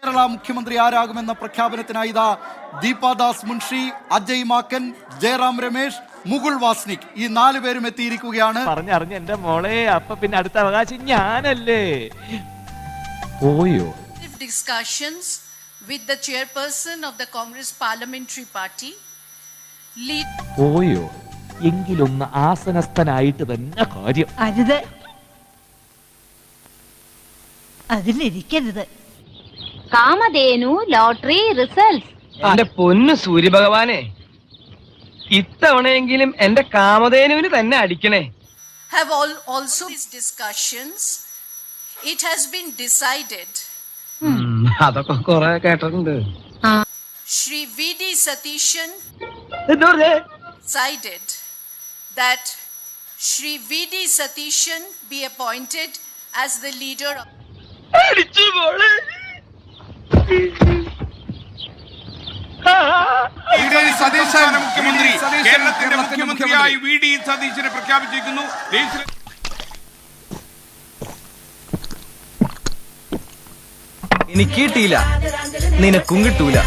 കേരള മുഖ്യമന്ത്രി ആരാകുമെന്ന പ്രഖ്യാപനത്തിനായി ഇതാ ദീപാദാസ് മുൻഷി, അജയ് മാക്കൻ, ജയറാം രമേശ്, മുകുൾ വാസ്നിക് ഈ 4 പേരും എത്തിയിരിക്കുകയാണ്. പറഞ്ഞറിഞ്ഞ എന്റെ മോളെ, അപ്പൊ പിന്നെ അടുത്ത അവകാശം ഞാനല്ലേ. പോയോ? Discussions with the chairperson of the Congress Parliamentary Party. പോയോ? എങ്കിലൊന്ന് ആസനസ്ഥനായിട്ട് തന്നെ കാര്യം. അരുത്, അതിലിരിക്കരുത്. Kamadhenu lottery result. എന്റെ പൊന്നു സൂര്യഭഗവാനെ, ഇത്തവണയെങ്കിലും എന്റെ കാമധേനുവിന് തന്നെ അടിക്കണേ. Have also these discussions, it has been decided. അതൊക്കെ കുറെ കേട്ടിട്ടുണ്ട്. Shri V.D. Satishan decided that Shri V.D. Satishan be appointed as the leader of മുഖ്യമന്ത്രി കേരളത്തിന്റെ മുഖ്യമന്ത്രിയായി വി ഡി സതീശനെ പ്രഖ്യാപിച്ചിരിക്കുന്നു. എനിക്ക് കിട്ടിയില്ല, നിനക്കും കിട്ടൂല.